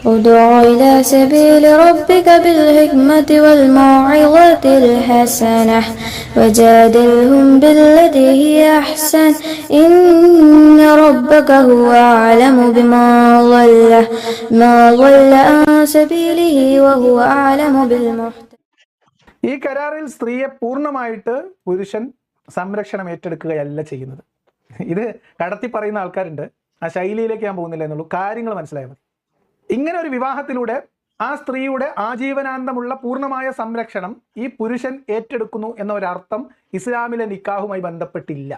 ادع إلى سبيل ربك بالحكمة والموعظة الحسنة وجادلهم بالتي هي أحسن إن ربك هو أعلم بما ضل عن سبيله وهو أعلم بالمهتدين. ഈ കരാറിൽ സ്ത്രീയെ പൂർണ്ണമായിട്ട് പുരുഷൻ സംരക്ഷണം ഏറ്റെടുക്കുകയല്ല ചെയ്യുന്നത്. ഇത് കടത്തി പറയുന്ന ആൾക്കാരുണ്ട്. ആ ശൈലിയിലേക്ക് ഞാൻ പോകുന്നില്ല എന്നുള്ളൂ, കാര്യങ്ങൾ മനസ്സിലായാൽ മതി. ഇങ്ങനെ ഒരു വിവാഹത്തിലൂടെ ആ സ്ത്രീയുടെ ആജീവനാന്തമുള്ള പൂർണ്ണമായ സംരക്ഷണം ഈ പുരുഷൻ ഏറ്റെടുക്കുന്നു എന്ന ഒരർത്ഥം ഇസ്ലാമിലെ നിക്കാഹുമായി ബന്ധപ്പെട്ടില്ല.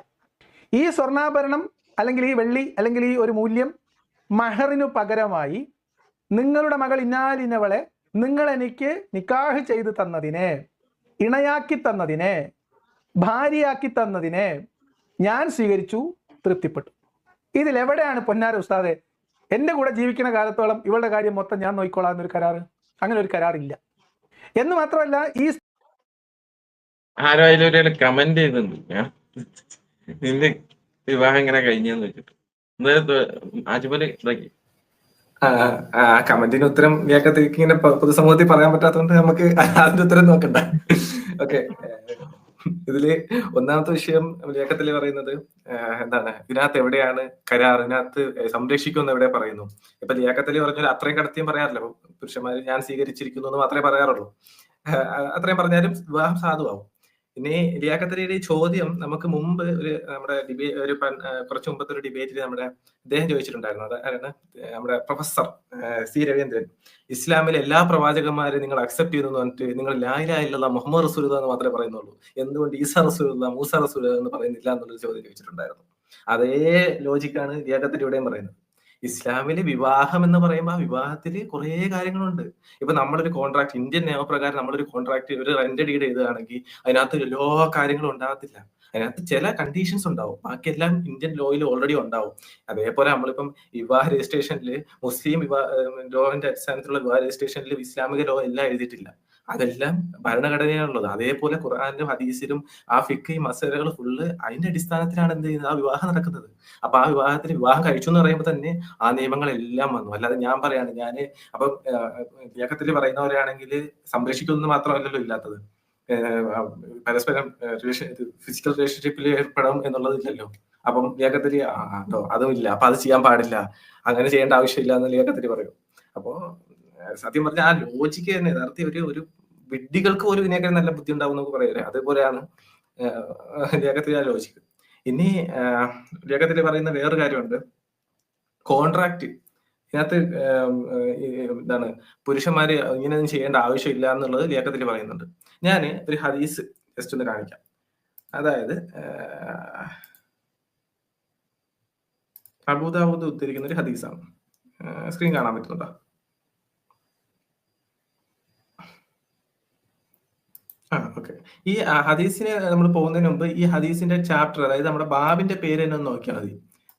ഈ സ്വർണ്ണാഭരണം അല്ലെങ്കിൽ ഈ വെള്ളി അല്ലെങ്കിൽ ഈ ഒരു മൂല്യം മഹറിനു പകരമായി നിങ്ങളുടെ മകൾ ഇന്നാലിനവളെ നിങ്ങൾ എനിക്ക് നിക്കാഹ് ചെയ്ത് തന്നതിനെ, ഇണയാക്കി തന്നതിനെ, ഭാര്യയാക്കി തന്നതിനെ ഞാൻ സ്വീകരിച്ചു, തൃപ്തിപ്പെട്ടു. ഇതിലെവിടെയാണ് പൊന്നാര ഉസ്താദെ എൻ്റെ കൂടെ ജീവിക്കുന്ന കാലത്തോളം ഇവളുടെ കാര്യം മൊത്തം ഞാൻ നോക്കിക്കോളാം എന്നൊരു കരാറ്? അങ്ങനെ ഒരു കരാറില്ല. എന്ന് മാത്രമല്ല, ഈ ആരോ അതിലൊരു കമന്റ് ചെയ്തിട്ടുണ്ട്, നിന്റെ വിവാഹം ഇങ്ങനെ കഴിഞ്ഞെന്ന് വെച്ചിട്ട്. ആജുപോലെ കമന്റിന് ഉത്തരം വ്യാഖ്യാനത്തിലേക്ക് ഇങ്ങനെ പൊതുസമൂഹത്തിൽ പറയാൻ പറ്റാത്തതുകൊണ്ട് നമുക്ക് അതിന്റെ ഉത്തരം നോക്കണ്ട. ഓക്കെ, ഇതില് ഒന്നാമത്തെ വിഷയം വ്യാഖ്യാനത്തിൽ പറയുന്നത് എന്താണ്, ഇതിനകത്ത് എവിടെയാണ് കരാർ, ഇതിനകത്ത് സംരക്ഷിക്കുമെന്ന് എവിടെ പറയുന്നു? ഇപ്പൊ വ്യാഖ്യാനത്തിൽ പറഞ്ഞാൽ അത്രയും കടത്തിയും പറയാറില്ല. പുരുഷന്മാര് ഞാൻ സ്വീകരിച്ചിരിക്കുന്നു എന്ന് മാത്രമേ പറയാറുള്ളൂ. അത്രയും പറഞ്ഞാലും വിവാഹം സാധുവാകും. ഇനി ലിയാഖത്തലിയുടെ ചോദ്യം നമുക്ക് മുമ്പ് നമ്മുടെ കുറച്ച് മുമ്പത്തെ ഒരു ഡിബേറ്റിൽ നമ്മുടെ അദ്ദേഹം ചോദിച്ചിട്ടുണ്ടായിരുന്നു. അതാണ് നമ്മുടെ പ്രൊഫസർ സി രവീന്ദ്രൻ. ഇസ്ലാമിലെ എല്ലാ പ്രവാചകന്മാരെയും നിങ്ങൾ അക്സെപ്റ്റ് ചെയ്തു പറഞ്ഞിട്ട് നിങ്ങൾ ലാ ഇലാഹ ഇല്ലല്ലാഹ് മുഹമ്മദ് റസൂലുള്ളാഹി എന്ന് മാത്രമേ പറയുന്നുള്ളൂ, എന്തുകൊണ്ട് ഈസാ റസൂലുള്ളാഹി മൂസാ റസൂലുള്ളാഹി എന്ന് പറയുന്നില്ല എന്നുള്ളൊരു ചോദ്യം ചോദിച്ചിട്ടുണ്ടായിരുന്നു. അതേ ലോജിക്കാണ് ലിയാഖത്തലിയുടെയും പറയുന്നത്. ഇസ്ലാമില് വിവാഹം എന്ന് പറയുമ്പോൾ ആ വിവാഹത്തിൽ കുറെ കാര്യങ്ങളുണ്ട്. ഇപ്പൊ നമ്മളൊരു കോൺട്രാക്ട്, ഇന്ത്യൻ നിയമപ്രകാരം നമ്മളൊരു കോൺട്രാക്ട്, ഒരു റെന്റ് ഡീഡ് എഴുതുകയാണെങ്കിൽ അതിനകത്ത് എല്ലാ കാര്യങ്ങളും ഉണ്ടാകത്തില്ല. അതിനകത്ത് ചില കണ്ടീഷൻസ് ഉണ്ടാവും, ബാക്കിയെല്ലാം ഇന്ത്യൻ ലോയിൽ ഓൾറെഡി ഉണ്ടാവും. അതേപോലെ നമ്മളിപ്പം വിവാഹ രജിസ്ട്രേഷനിൽ മുസ്ലിം ലോന്റെ അടിസ്ഥാനത്തിലുള്ള വിവാഹ രജിസ്ട്രേഷനിൽ ഇസ്ലാമിക ലോ എല്ലാം എഴുതിയിട്ടില്ല. അതെല്ലാം ഭരണഘടനയാണുള്ളത്. അതേപോലെ ഖുർആനിലും ഹദീസിലും ആ ഫിഖ് മസലകൾ ഫുള്ള് അതിന്റെ അടിസ്ഥാനത്തിലാണ് എന്ത് ചെയ്യുന്നത്, ആ വിവാഹം നടക്കുന്നത്. അപ്പൊ ആ വിവാഹത്തിന് വിവാഹം കഴിച്ചു എന്ന് പറയുമ്പോൾ തന്നെ ആ നിയമങ്ങളെല്ലാം വന്നു. അല്ലാതെ ഞാൻ പറയാണ് ഞാന് അപ്പം വ്യാഖ്യാനത്തിൽ പറയുന്നവരാണെങ്കിൽ സംരക്ഷിക്കുന്നു മാത്രമല്ലല്ലോ ഇല്ലാത്തത്, പരസ്പരം ഫിസിക്കൽ റിലേഷൻഷിപ്പിൽ ഏർപ്പെടാം എന്നുള്ളതില്ലല്ലോ. അപ്പം വ്യാഖ്യാനത്തിൽ അതും ഇല്ല, അപ്പൊ അത് ചെയ്യാൻ പാടില്ല, അങ്ങനെ ചെയ്യേണ്ട ആവശ്യമില്ല എന്ന് വ്യാഖ്യാനത്തിൽ പറയും. അപ്പോ സത്യം പറഞ്ഞാൽ ആ ലോജിക്ക് തന്നെ യഥാർത്ഥത്തിൽ ഒരു വിഡ്ഢികൾക്ക് പോലും ഇതിനേക്കാൾ നല്ല ബുദ്ധി ഉണ്ടാവും എന്നൊക്കെ പറയൂലേ, അതേപോലെയാണ് വ്യാഖ്യാനത്തിൽ ആ ലോജിക്ക്. ഇനി വ്യാഖ്യാനത്തിൽ പറയുന്ന വേറൊരു കാര്യമുണ്ട്, കോൺട്രാക്ട്. ഇതിനകത്ത് എന്താണ്, പുരുഷന്മാര് ഇങ്ങനെയൊന്നും ചെയ്യേണ്ട ആവശ്യമില്ല എന്നുള്ളത് വ്യാഖ്യാനത്തിൽ പറയുന്നുണ്ട്. ഞാൻ ഒരു ഹദീസ് ജസ്റ്റ് ഒന്ന് കാണിക്കാം. അതായത് അബൂദാവൂദ് ഉദ്ധരിക്കുന്ന ഒരു ഹദീസാണ്. സ്ക്രീൻ കാണാൻ പറ്റുന്നുണ്ടോ? ഓക്കെ. ഈ ഹദീസിന് നമ്മൾ പോകുന്നതിന് മുമ്പ് ഈ ഹദീസിന്റെ ചാപ്റ്റർ, അതായത് നമ്മുടെ ബാബിന്റെ പേര് തന്നെ ഒന്ന് നോക്കിയാൽ മതി.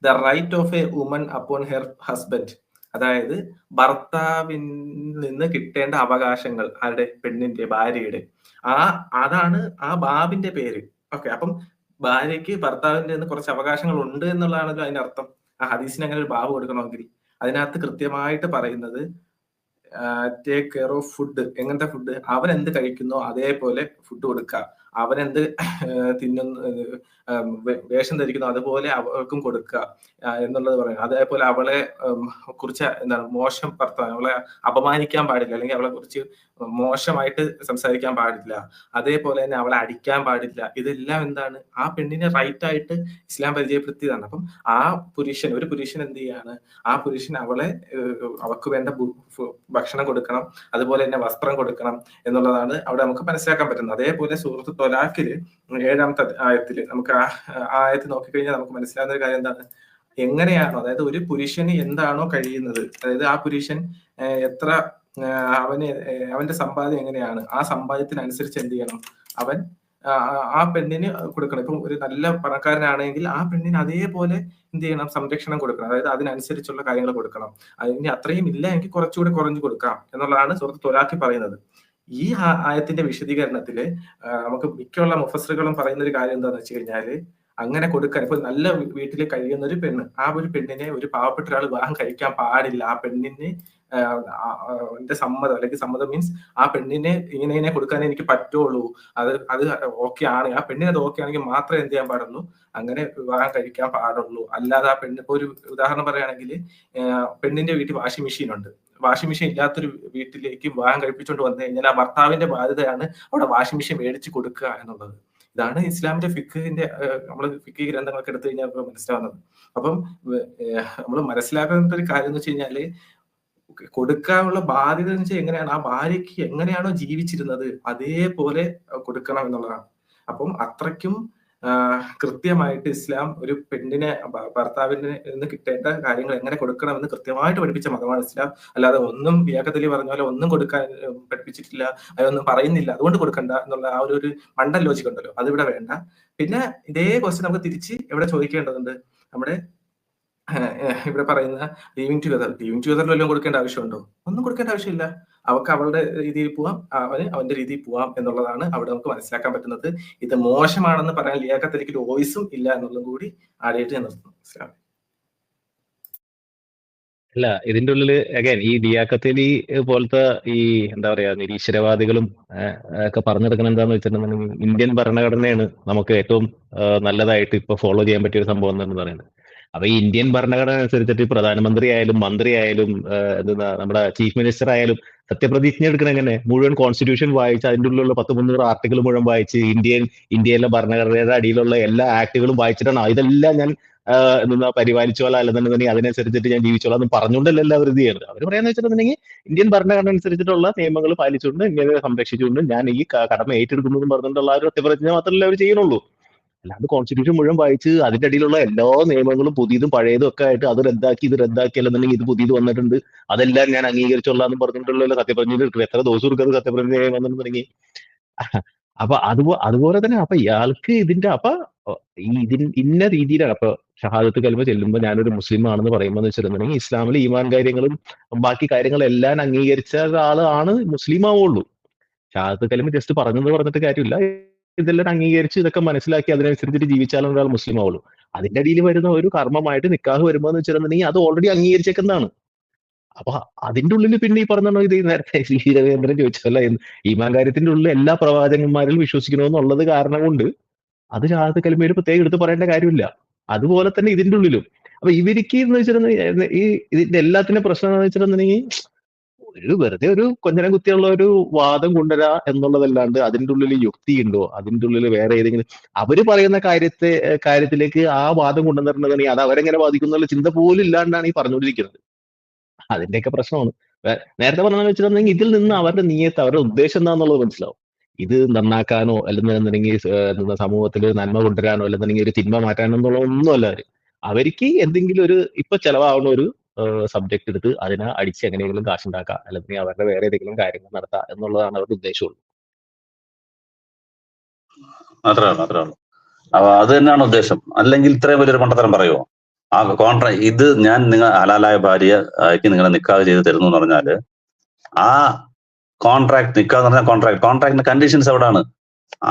The right of a woman upon her husband, അതായത് ഭർത്താവിൽ നിന്ന് കിട്ടേണ്ട അവകാശങ്ങൾ, ആരുടെ, പെണ്ണിന്റെ, ഭാര്യയുടെ, അതാണ് ആ ബാബിന്റെ പേര്. ഓക്കെ, അപ്പം ഭാര്യയ്ക്ക് ഭർത്താവിന്റെ നിന്ന് കുറച്ച് അവകാശങ്ങൾ ഉണ്ട് എന്നുള്ളതാണല്ലോ അതിന്റെ അർത്ഥം. ആ ഹദീസിന് അങ്ങനെ ഒരു ബാബ് കൊടുക്കണമെങ്കിൽ അതിനകത്ത് കൃത്യമായിട്ട് പറയുന്നത് ടേക്ക് കെയർ ഓഫ് ഫുഡ്. എങ്ങനത്തെ ഫുഡ്? അവൻ എന്ത് കഴിക്കുന്നോ അതേപോലെ ഫുഡ് കൊടുക്കുക. അവൻ എന്ത് വേഷം ധരിക്കുന്നു അതുപോലെ അവൾക്കും കൊടുക്കുക എന്നുള്ളത് പറയുന്നത്. അതേപോലെ അവളെ കുറിച്ച് എന്താണ്, മോശം ഭർത്താവ്, അവളെ അപമാനിക്കാൻ പാടില്ല, അല്ലെങ്കിൽ അവളെ കുറിച്ച് മോശമായിട്ട് സംസാരിക്കാൻ പാടില്ല. അതേപോലെ തന്നെ അവളെ അടിക്കാൻ പാടില്ല. ഇതെല്ലാം എന്താണ്, ആ പെണ്ണിനെ റൈറ്റ് ആയിട്ട് ഇസ്ലാം പരിചയപ്പെടുത്തിയതാണ്. അപ്പം ആ ഒരു പുരുഷൻ എന്ത് ചെയ്യാണ്, ആ പുരുഷൻ അവൾക്ക് വേണ്ട ഭക്ഷണം കൊടുക്കണം, അതുപോലെ തന്നെ വസ്ത്രം കൊടുക്കണം എന്നുള്ളതാണ് അവിടെ നമുക്ക് മനസ്സിലാക്കാൻ പറ്റുന്നത്. അതേപോലെ സൂറത്ത് ത്വലാഖില് 7-ാമത്തെ ആയത്തില് നമുക്ക് ആ ആയത്ത് നോക്കിക്കഴിഞ്ഞാൽ നമുക്ക് മനസ്സിലാകുന്ന ഒരു കാര്യം എന്താണ്, എങ്ങനെയാണോ, അതായത് ഒരു പുരുഷന് എന്താണോ കഴിയുന്നത്, അതായത് ആ പുരുഷൻ എത്ര അവന്റെ സമ്പാദ്യം എങ്ങനെയാണ്, ആ സമ്പാദ്യത്തിനനുസരിച്ച് എന്ത് ചെയ്യണം, അവൻ ആ പെണ്ണിന് കൊടുക്കണം. ഇപ്പം ഒരു നല്ല പണക്കാരനാണെങ്കിൽ ആ പെണ്ണിന് അതേപോലെ എന്ത് ചെയ്യണം, സംരക്ഷണം കൊടുക്കണം. അതായത് അതിനനുസരിച്ചുള്ള കാര്യങ്ങൾ കൊടുക്കണം. അതിന് അത്രയും ഇല്ല എങ്കിൽ കുറച്ചുകൂടെ കുറഞ്ഞു കൊടുക്കാം എന്നുള്ളതാണ് സൂറത്ത് ത്വലാഖിൽ പറയുന്നത്. ഈ ആയത്തിന്റെ വിശദീകരണത്തില് നമുക്ക് മിക്കുള്ള മുഫസ്സിറുകളും പറയുന്ന ഒരു കാര്യം എന്താണെന്ന് വെച്ച് കഴിഞ്ഞാല്, അങ്ങനെ കൊടുക്കാൻ, ഇപ്പൊ നല്ല വീട്ടിൽ കഴിയുന്ന ഒരു പെണ്ണ്, ആ ഒരു പെണ്ണിനെ ഒരു പാവപ്പെട്ട ഒരാൾ വിവാഹം കഴിക്കാൻ പാടില്ല. ആ പെണ്ണിന് എന്റെ സമ്മതം, അല്ലെങ്കിൽ സമ്മതം മീൻസ് ആ പെണ്ണിനെ ഇങ്ങനെ കൊടുക്കാൻ എനിക്ക് പറ്റുള്ളൂ, അത് ഓക്കെ ആണ്, ആ പെണ്ണിന് അത് ഓക്കെ ആണെങ്കിൽ മാത്രമേ എന്ത് ചെയ്യാൻ പാടുള്ളൂ, അങ്ങനെ വിവാഹം കഴിക്കാൻ പാടുള്ളൂ. അല്ലാതെ ആ പെണ്ണ്, ഇപ്പൊ ഒരു ഉദാഹരണം പറയുകയാണെങ്കിൽ പെണ്ണിന്റെ വീട്ടിൽ വാഷിംഗ് മെഷീൻ ഉണ്ട്, വാഷിംഗ് മെഷീൻ ഇല്ലാത്തൊരു വീട്ടിലേക്ക് വിവാഹം കഴിപ്പിച്ചുകൊണ്ട് വന്നു കഴിഞ്ഞാൽ ആ ഭർത്താവിന്റെ ബാധ്യതയാണ് അവിടെ വാഷിംഗ് മെഷീൻ മേടിച്ചു കൊടുക്കുക എന്നുള്ളത്. ഇതാണ് ഇസ്ലാമിന്റെ ഫിഖിന്റെ, നമ്മൾ ഫിഖ് ഗ്രന്ഥങ്ങളൊക്കെ എടുത്തു കഴിഞ്ഞാൽ മനസ്സിലാവുന്നത്. അപ്പം നമ്മൾ മനസ്സിലാക്കേണ്ട ഒരു കാര്യം എന്ന് വെച്ച് കഴിഞ്ഞാല് കൊടുക്കാനുള്ള ബാധ്യത എന്ന് വെച്ചാൽ എങ്ങനെയാണ്, ആ ഭാര്യയ്ക്ക് എങ്ങനെയാണോ ജീവിച്ചിരുന്നത് അതേപോലെ കൊടുക്കണം എന്നുള്ളതാണ്. അപ്പം അത്രയ്ക്കും കൃത്യമായിട്ട് ഇസ്ലാം ഒരു പെണ്ണിനെ ഭർത്താവിന് നിന്ന് കിട്ടേണ്ട കാര്യങ്ങൾ എങ്ങനെ കൊടുക്കണമെന്ന് കൃത്യമായിട്ട് പഠിപ്പിച്ച മതമാണ് ഇസ്ലാം. അല്ലാതെ ഒന്നും ലിയാഖത്ത് പറഞ്ഞ പോലെ ഒന്നും കൊടുക്കാൻ പഠിപ്പിച്ചിട്ടില്ല, അതൊന്നും പറയുന്നില്ല, അതുകൊണ്ട് കൊടുക്കണ്ട എന്നുള്ള ആ ഒരു മണ്ടൻ ലോജിക് ഉണ്ടല്ലോ, അതിവിടെ വേണ്ട. പിന്നെ ഇതേ ക്വസ്റ്റ്യൻ നമുക്ക് തിരിച്ച് എവിടെ ചോദിക്കേണ്ടതുണ്ട്, നമ്മുടെ ഇവിടെ പറയുന്ന ലിവിങ് ടുഗദർ വല്ലതും കൊടുക്കേണ്ട ആവശ്യമുണ്ടോ? ഒന്നും കൊടുക്കേണ്ട ആവശ്യമില്ല. അവർക്ക് അവളുടെ രീതിയിൽ പോവാം, അവന് അവന്റെ രീതിയിൽ പോവാം എന്നുള്ളതാണ് അവിടെ നമുക്ക് മനസ്സിലാക്കാൻ പറ്റുന്നത്. ഇത് മോശമാണെന്ന് പറയാൻ ലിയാഖത്ത് ഒരു വോയിസും ഇല്ല എന്നുള്ളതും കൂടി ആദ്യമായിട്ട് ഞാൻ നിർത്തുന്നു. അല്ല, ഇതിന്റെ ഉള്ളില് അഗൈൻ ഈ ലിയാഖത്തലി പോലത്തെ ഈ എന്താ പറയാ നിരീശ്വരവാദികളും ഒക്കെ പറഞ്ഞെടുക്കുന്നത് എന്താന്ന് വെച്ചിട്ടുണ്ടെങ്കിൽ ഇന്ത്യൻ ഭരണഘടനയാണ് നമുക്ക് ഏറ്റവും നല്ലതായിട്ട് ഇപ്പൊ ഫോളോ ചെയ്യാൻ പറ്റിയ ഒരു സംഭവം എന്ന് പറയുന്നത്. അപ്പൊ ഈ ഇന്ത്യൻ ഭരണഘടന അനുസരിച്ചിട്ട് പ്രധാനമന്ത്രി ആയാലും മന്ത്രി ആയാലും എന്താ നമ്മുടെ ചീഫ് മിനിസ്റ്റർ ആയാലും സത്യപ്രതിജ്ഞ എടുക്കണം എങ്ങനെ, മുഴുവൻ കോൺസ്റ്റിറ്റ്യൂഷൻ വായിച്ച് അതിൻ്റെ ഉള്ളിലുള്ള 100-300 ആർട്ടിക്കിൾ മുഴുവൻ വായിച്ച് ഇന്ത്യയിലെ ഭരണഘടനയുടെ അടിയിലുള്ള എല്ലാ ആക്ടുകളും വായിച്ചിട്ടാണ് ഇതെല്ലാം ഞാൻ എന്താ പരിപാലിച്ചോളാം, അല്ലെന്നുണ്ടെങ്കിൽ അതിനനുസരിച്ചിട്ട് ഞാൻ ജീവിച്ചോളാം എന്ന് പറഞ്ഞുകൊണ്ടല്ല എല്ലാവരും ഇത് ചെയ്യുന്നത്. അവർ പറയാന്ന് വെച്ചിട്ടുണ്ടെങ്കിൽ ഇന്ത്യൻ ഭരണഘടന അനുസരിച്ചിട്ടുള്ള നിയമങ്ങൾ പാലിച്ചുകൊണ്ട് ഇന്ത്യയെ സംരക്ഷിച്ചുകൊണ്ട് ഞാൻ ഈ കടമ ഏറ്റെടുക്കുന്നതും പറഞ്ഞുകൊണ്ടുള്ള ഒരു സത്യപ്രതിജ്ഞ മാത്രമല്ല അവർ ചെയ്യുന്നുള്ളൂ. അല്ലാണ്ട് കോൺസ്റ്റിറ്റ്യൂഷൻ മുഴുവൻ വായിച്ച് അതിന്റെ അടിയിലുള്ള എല്ലാ നിയമങ്ങളും പുതിയതും പഴയതും ഒക്കെ ആയിട്ട് അത് റദ്ദാക്കി അല്ലെന്നുണ്ടെങ്കിൽ ഇത് പുതിയത് വന്നിട്ടുണ്ട് അതെല്ലാം ഞാൻ അംഗീകരിച്ചോളാന്ന് പറഞ്ഞിട്ടുള്ള സത്യപ്രതിജ്ഞ എടുക്കും. എത്ര ദിവസം എടുക്കുന്നത് സത്യപ്രതിജ്ഞ വന്നിട്ടുണ്ടെങ്കിൽ. അപ്പൊ അതുപോലെ തന്നെ അപ്പൊ ഇയാൾക്ക് ഇതിന്റെ ഇന്ന രീതിയിലാണ്. അപ്പൊ ഷഹാദത്ത് കലിമ ചെല്ലുമ്പോൾ ഞാനൊരു മുസ്ലിം ആണെന്ന് പറയുമ്പോൾ വെച്ചിട്ടുണ്ടെങ്കിൽ ഇസ്ലാമിൽ ഈമാൻ കാര്യങ്ങളും ബാക്കി കാര്യങ്ങളെല്ലാം അംഗീകരിച്ച ഒരാളാണ് മുസ്ലിം ആവുള്ളൂ. ഷഹാദത്ത് കലിമ ജസ്റ്റ് പറഞ്ഞിട്ട് കാര്യമില്ല, ഇതെല്ലാം അംഗീകരിച്ച് ഇതൊക്കെ മനസ്സിലാക്കി അതിനനുസരിച്ചിട്ട് ജീവിച്ചാലും ഒരാൾ മുസ്ലിം ആവുള്ളൂ. അതിന്റെ അടിയിൽ വരുന്ന ഒരു കർമ്മമായിട്ട് നിക്കാഹ് വരുമ്പോൾ എന്ന് വെച്ചിട്ടുണ്ടെങ്കിൽ അത് ഓൾറെഡി അംഗീകരിച്ചേക്കുന്നതാണ്. അപ്പൊ അതിന്റെ ഉള്ളിൽ പിന്നെ ഈ പറഞ്ഞോ ഇത് നേരത്തെ രവീന്ദ്രൻ ചോദിച്ചല്ല, ഈമാൻ കാര്യത്തിന്റെ ഉള്ളിൽ എല്ലാ പ്രവാചകന്മാരിലും വിശ്വസിക്കണമെന്നുള്ളത് കാരണം കൊണ്ട് അത് ഷഹാദത്ത് കലിമയിൽ പ്രത്യേകം എടുത്ത് പറയേണ്ട കാര്യമില്ല. അതുപോലെ തന്നെ ഇതിന്റെ ഉള്ളിലും. അപ്പൊ ഇവർക്ക് എന്ന് വെച്ചിട്ടുണ്ടെങ്കിൽ ഈ ഇതിന്റെ എല്ലാത്തിന്റെ പ്രശ്നം എന്ന് വെച്ചിട്ടുണ്ടെങ്കിൽ വെറുതെ ഒരു കൊഞ്ഞനം കുത്തിയുള്ള ഒരു വാദം കൊണ്ടുവരാ എന്നുള്ളതല്ലാണ്ട് അതിന്റെ ഉള്ളിൽ യുക്തി ഉണ്ടോ, അതിന്റെ ഉള്ളിൽ വേറെ ഏതെങ്കിലും അവര് പറയുന്ന കാര്യത്തിലേക്ക് ആ വാദം കൊണ്ടുവന്നിട്ടുണ്ടെങ്കിൽ അത് അവരെങ്ങനെ ബാധിക്കുന്ന ചിന്ത പോലും ഇല്ലാണ്ടാണ് ഈ പറഞ്ഞുകൊണ്ടിരിക്കുന്നത്. അതിന്റെയൊക്കെ പ്രശ്നമാണ്. നേരത്തെ പറഞ്ഞതെന്ന് വെച്ചിട്ടുണ്ടെങ്കിൽ ഇതിൽ നിന്ന് അവരുടെ നീയത്ത്, അവരുടെ ഉദ്ദേശം എന്താണെന്നുള്ളത് മനസ്സിലാവും. ഇത് നന്നാക്കാനോ അല്ലെന്നുണ്ടെങ്കിൽ സമൂഹത്തിൽ നന്മ കൊണ്ടുവരാനോ അല്ലെന്നുണ്ടെങ്കിൽ ഒരു തിന്മ മാറ്റാനോ എന്നുള്ള ഒന്നുമല്ല. അവർക്ക് എന്തെങ്കിലും ഒരു ഇപ്പൊ ചെലവാവുന്ന ഒരു സബ്ജക്ട് എടുത്ത് അതിനെ അടിച്ച് എങ്ങനെയെങ്കിലും കാശുണ്ടാക്കുക അല്ലെങ്കിൽ അവരുടെ വേറെ ഏതെങ്കിലും കാര്യങ്ങൾ നടത്തുക എന്നുള്ളതാണ് അവരുടെ ഉദ്ദേശമുള്ളൂ. മാത്രമാണ് അപ്പൊ അത് തന്നെയാണ് ഉദ്ദേശം. അല്ലെങ്കിൽ ഇത്രയും വലിയൊരു മണ്ടത്തരം പറയുമോ? ആ ഇത് ഞാൻ നിങ്ങൾ ഹലാലായ ഭാര്യയ്ക്ക് നിങ്ങളെ നിക്കാഹ് ചെയ്ത് തരുന്നു എന്ന് പറഞ്ഞാല് ആ കോൺട്രാക്ട്, നിക്കാഹ് എന്ന് പറഞ്ഞാൽ കോൺട്രാക്ടിന്റെ കണ്ടീഷൻസ് എവിടാണ്?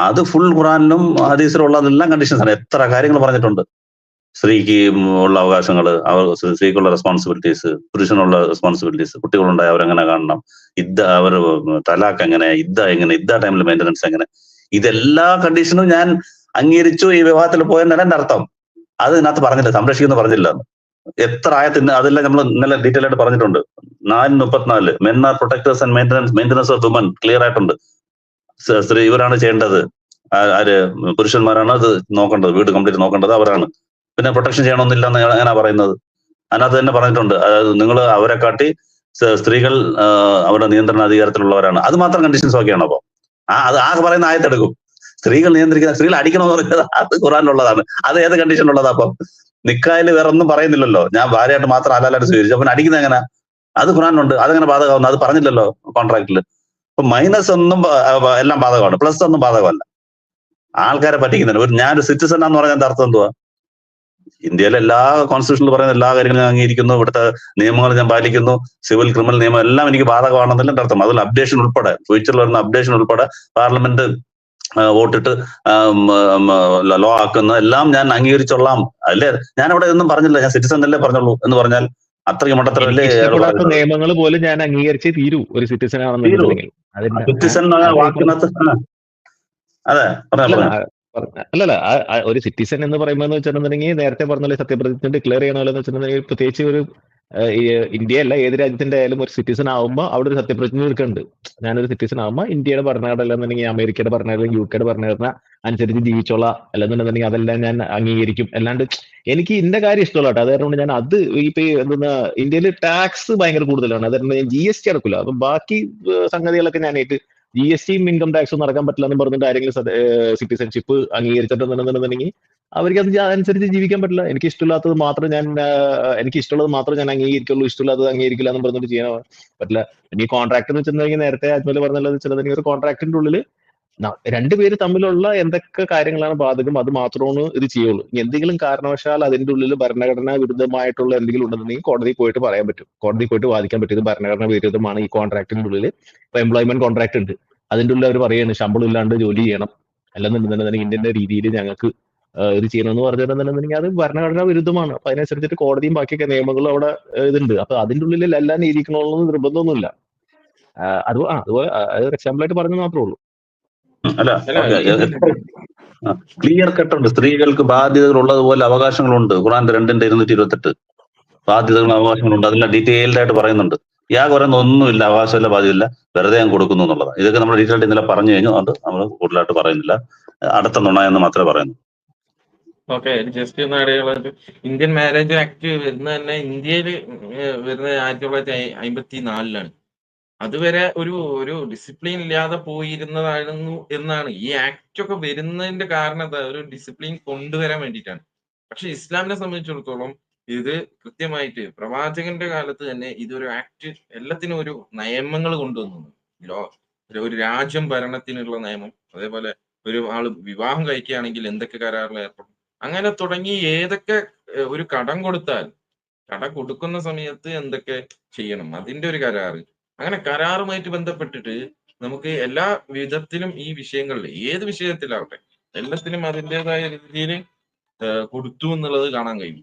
അത് ഫുൾ ഖുറാനിലും ഹദീസിലും ഉള്ളതെല്ലാം കണ്ടീഷൻസ് ആണ്. എത്ര കാര്യങ്ങൾ പറഞ്ഞിട്ടുണ്ട്. സ്ത്രീക്ക് ഉള്ള അവകാശങ്ങൾ, സ്ത്രീക്കുള്ള റെസ്പോൺസിബിലിറ്റീസ്, പുരുഷനുള്ള റെസ്പോൺസിബിലിറ്റീസ്, കുട്ടികളുണ്ടായി അവരെങ്ങനെ കാണണം, അവർ തലാക്ക് എങ്ങനെ, ഇദ്ദ ടൈമിൽ മെയിൻ്റനൻസ് എങ്ങനെ, ഇതെല്ലാ കണ്ടീഷനും ഞാൻ അംഗീകരിച്ചു ഈ വിവാഹത്തിൽ പോയെന്നാണ് എന്റെ അർത്ഥം. അത് ഇതിനകത്ത് പറഞ്ഞില്ല, സംരക്ഷിക്കുന്നു പറഞ്ഞില്ല. എത്ര ആയത്തിന് അതെല്ലാം നമ്മൾ ഇന്നലെ ഡീറ്റെയിൽ ആയിട്ട് പറഞ്ഞിട്ടുണ്ട്. 4:34 men are protectors and maintenance of women clear ആയിട്ടുണ്ട്. സ്ത്രീ ഇവരാണ് ചെയ്യേണ്ടത്, ആര് പുരുഷന്മാരാണ് അത് നോക്കേണ്ടത്, വീട് കംപ്ലീറ്റ് നോക്കേണ്ടത് അവരാണ്. പിന്നെ പ്രൊട്ടക്ഷൻ ചെയ്യണമെന്നില്ല എന്ന് എങ്ങനെയാ പറയുന്നത്? അതിനകത്ത് തന്നെ പറഞ്ഞിട്ടുണ്ട്, അതായത് നിങ്ങൾ അവരെ കാട്ടി സ്ത്രീകൾ അവരുടെ നിയന്ത്രണ അധികാരത്തിലുള്ളവരാണ്. അത് മാത്രം കണ്ടീഷൻസ് ഓക്കെയാണ്. അപ്പൊ അത് ആകെ പറയുന്ന ആയത്തെടുക്കും. സ്ത്രീകൾ നിയന്ത്രിക്കുന്ന, സ്ത്രീകൾ അടിക്കണമെന്ന് പറയുന്നത് അത് ഖുറാനിലുള്ളതാണ്. അത് ഏത് കണ്ടീഷനിലുള്ളതാ? അപ്പം നിക്കായിൽ വേറെ ഒന്നും പറയുന്നില്ലല്ലോ. ഞാൻ ഭാര്യയായിട്ട് മാത്രം ഹലാലായിട്ട് സ്വീകരിച്ചു. അപ്പം അടിക്കുന്നത് എങ്ങനെ? അത് ഖുറാനിലുണ്ട്. അതെങ്ങനെ ബാധകമാവുന്നു? അത് പറഞ്ഞില്ലല്ലോ കോൺട്രാക്റ്റിൽ. അപ്പൊ മൈനസ് ഒന്നും എല്ലാം ബാധകമാണ്, പ്ലസ് ഒന്നും ബാധകമല്ല. ആൾക്കാരെ പറ്റിക്കുന്നുണ്ട്. ഞാനൊരു സിറ്റിസൺ ആണെന്ന് പറഞ്ഞാൽ അർത്ഥം എന്തുവാ? ഇന്ത്യയിലെ എല്ലാ കോൺസ്റ്റിറ്റ്യൂഷനിൽ പറയുന്ന എല്ലാ കാര്യങ്ങളും ഞാൻ അംഗീകരിക്കുന്നു, ഇവിടുത്തെ നിയമങ്ങൾ ഞാൻ പാലിക്കുന്നു, സിവിൽ ക്രിമിനൽ നിയമം എല്ലാം എനിക്ക് ബാധകമാണെന്നല്ല എന്റെ അർത്ഥം. അതിൽ അപ്ഡേഷൻ ഉൾപ്പെടെ, ഫ്യൂച്ചറിൽ വരുന്ന അപ്ഡേഷൻ ഉൾപ്പെടെ, പാർലമെന്റ് വോട്ടിട്ട് ലോ ആക്കുന്ന എല്ലാം ഞാൻ അംഗീകരിച്ചോളാം. അല്ലേ? ഞാൻ അവിടെ ഒന്നും പറഞ്ഞില്ല, ഞാൻ സിറ്റിസൺ അല്ലേ പറഞ്ഞുള്ളൂ എന്ന് പറഞ്ഞാൽ അത്രയും എനിക്ക് മണ്ടത്തരല്ലേ അയാൾ ഇഷ്ടപ്പെടാത്ത പറയുന്നത്? നിയമങ്ങൾ പോലും ഞാൻ അംഗീകരിച്ചേ തീരൂ ഒരു സിറ്റിസൺ തീരൂ. ആണെന്നുണ്ടെങ്കിൽ. അതിന്റെ സിറ്റിസൺ അത് ഈ വാക്കിനകത്ത് അതെ പറഞ്ഞോ അല്ലല്ല പറഞ്ഞോ. അല്ലല്ല ഒരു സിറ്റിസൺ എന്ന് പറയുമ്പോൾ വെച്ചിട്ടുണ്ടെങ്കിൽ നേരത്തെ പറഞ്ഞ സത്യപ്രതിജ്ഞ ഡിക്ലെയർ ചെയ്യണമല്ലോ എന്ന് വെച്ചിട്ടുണ്ടെങ്കിൽ പ്രത്യേകിച്ച് ഒരു ഈ ഇന്ത്യ അല്ല ഏത് രാജ്യത്തിന്റെ ആയാലും ഒരു സിറ്റിസൺ ആവുമ്പോൾ അവിടെ ഒരു സത്യപ്രതിജ്ഞ എടുക്കുന്നുണ്ട്. ഞാനൊരു സിറ്റിസൺ ആവുമ്പോൾ ഇന്ത്യയുടെ ഭരണഘടന അല്ലെന്നുണ്ടെങ്കിൽ അമേരിക്കയുടെ ഭരണഘടന യുകെയുടെ ഭരണഘടന അനുസരിച്ച് ജീവിച്ചോളാം, അല്ലെന്നുണ്ടെങ്കിൽ അതെല്ലാം ഞാൻ അംഗീകരിക്കും. അല്ലാണ്ട് എനിക്ക് ഇന്ന കാര്യം ഇഷ്ടമല്ല കേട്ടോ. അത് കാരണം ഞാൻ അത് ഇപ്പൊ എന്താ ഇന്ത്യയിൽ ടാക്സ് ഭയങ്കര കൂടുതലാണ്. അത് കാരണം ഞാൻ GST അടക്കില്ല. അപ്പൊ ബാക്കി സംഗതികളൊക്കെ ഞാനായിട്ട് GSTയും ഇൻകം ടാക്സും നടക്കാൻ പറ്റില്ല എന്ന് പറഞ്ഞിട്ട് ആരെങ്കിലും സിറ്റിസൺഷിപ്പ് അംഗീകരിച്ചിട്ടുണ്ടെന്നുണ്ടെങ്കിൽ അവർക്ക് അത് അനുസരിച്ച് ജീവിക്കാൻ പറ്റില്ല. എനിക്ക് ഇഷ്ടമില്ലാത്തത് മാത്രം ഞാൻ എനിക്ക് ഇഷ്ടമുള്ളത് മാത്രം ഞാൻ അംഗീകരിക്കുള്ളൂ, ഇഷ്ടമില്ലാത്തത് അംഗീകരിക്കില്ല എന്ന് പറഞ്ഞിട്ട് ചെയ്യാൻ പറ്റില്ല. ഇനി കോൺട്രാക്ട് എന്ന് വെച്ചിട്ടുണ്ടെങ്കിൽ നേരത്തെ അജ്മൽ പറഞ്ഞല്ലോ വെച്ചിട്ടുണ്ടെങ്കിൽ ഒരു കോൺട്രാക്ടിന്റെ ഉള്ളിൽ രണ്ടുപേര് തമ്മിലുള്ള എന്തൊക്കെ കാര്യങ്ങളാണ് ബാധകം അത് മാത്രമാണ് ഇത് ചെയ്യുള്ളൂ. ഇനി എന്തെങ്കിലും കാരണവശാൽ അതിന്റെ ഉള്ളിൽ ഭരണഘടനാ വിരുദ്ധമായിട്ടുള്ള എന്തെങ്കിലും ഉണ്ടെന്നുണ്ടെങ്കിൽ കോടതിയിൽ പോയിട്ട് പറയാൻ പറ്റും, കോടതിയിൽ പോയിട്ട് വാദിക്കാൻ പറ്റും ഇത് ഭരണഘടനാ വിരുദ്ധമാണ് ഈ കോൺട്രാക്ടിന്റെ ഉള്ളിൽ. ഇപ്പൊ എംപ്ലോയ്മെന്റ് കോൺട്രാക്ട് ഉണ്ട്, അതിന്റെ ഉള്ളിൽ അവർ പറയുകയാണ് ശമ്പളം ഇല്ലാണ്ട് ജോലി ചെയ്യണം, അല്ലെന്നുണ്ടെന്നുണ്ടെങ്കിൽ ഇന്ത്യന്റെ രീതിയിൽ ഞങ്ങൾക്ക് ഇത് ചെയ്യണമെന്ന് പറഞ്ഞിട്ടുണ്ടെന്നുണ്ടെങ്കിൽ അത് ഭരണഘടനാ വിരുദ്ധമാണ്. അപ്പൊ അതിനനുസരിച്ചിട്ട് കോടതിയും ബാക്കിയൊക്കെ നിയമങ്ങളും അവിടെ ഇതുണ്ട്. അപ്പൊ അതിന്റെ ഉള്ളിൽ എല്ലാം നീതിക്കണമെന്ന് നിർബന്ധമൊന്നുമില്ല. അതുപോലെ അത് ഒരു എക്സാമ്പിൾ ആയിട്ട് പറഞ്ഞു മാത്രമേ ഉള്ളൂ. അല്ല അല്ല ഓക്കെ, ക്ലിയർ കട്ടുണ്ട്. സ്ത്രീകൾക്ക് ബാധ്യതകൾ ഉള്ളതുപോലെ അവകാശങ്ങളുണ്ട്. ഖുർആന്റെ 2:228 ബാധ്യതകളും അവകാശങ്ങളുണ്ട്. അതെല്ലാം ഡീറ്റെയിൽഡ് ആയിട്ട് പറയുന്നുണ്ട്. പറയുന്ന ഒന്നുമില്ല, അവകാശമില്ല, ബാധ്യതയില്ല, വെറുതെ ഞാൻ കൊടുക്കുന്നു എന്നുള്ളതാണ്. ഇതൊക്കെ നമ്മൾ ഡീറ്റെയിൽ ആയിട്ട് ഇന്നലെ പറഞ്ഞു കഴിഞ്ഞു. അത് നമ്മൾ കൂടുതലായിട്ട് പറയുന്നില്ല. അടുത്ത നുണ എന്ന് മാത്രമേ പറയുന്നു. ഓക്കെ, ജസ്റ്റ് ഒന്ന് അടയാളം. ഇന്ത്യൻ മാരേജ് ആക്ട് വരുന്ന തന്നെ ഇന്ത്യയിൽ വരുന്നത് 1954 അതുവരെ ഒരു ഡിസിപ്ലിൻ ഇല്ലാതെ പോയിരുന്നതായിരുന്നു എന്നാണ്. ഈ ആക്ട് ഒക്കെ വരുന്നതിന്റെ കാരണം എന്താ? ഒരു ഡിസിപ്ലിൻ കൊണ്ടുവരാൻ വേണ്ടിയിട്ടാണ്. പക്ഷെ ഇസ്ലാമിനെ സംബന്ധിച്ചിടത്തോളം ഇത് കൃത്യമായിട്ട് പ്രവാചകന്റെ കാലത്ത് തന്നെ ഇതൊരു ആക്ട്, എല്ലാത്തിനും ഒരു നിയമങ്ങൾ കൊണ്ടുവന്നു. ഒരു രാജ്യം ഭരണത്തിനുള്ള നിയമം, അതേപോലെ ഒരു ആള് വിവാഹം കഴിക്കുകയാണെങ്കിൽ എന്തൊക്കെ കരാറിൽ ഏർപ്പെടും, അങ്ങനെ തുടങ്ങി ഏതൊക്കെ ഒരു കടം കൊടുത്താൽ കടം കൊടുക്കുന്ന സമയത്ത് എന്തൊക്കെ ചെയ്യണം, അതിന്റെ ഒരു കരാറ്. അങ്ങനെ കരാറുമായിട്ട് ബന്ധപ്പെട്ടിട്ട് നമുക്ക് എല്ലാ വിധത്തിലും ഈ വിഷയങ്ങളിൽ ഏത് വിഷയത്തിലാവട്ടെ എല്ലാത്തിനും അതിൻ്റെതായ രീതിയിൽ കൊടുത്തു എന്നുള്ളത് കാണാൻ കഴിയും.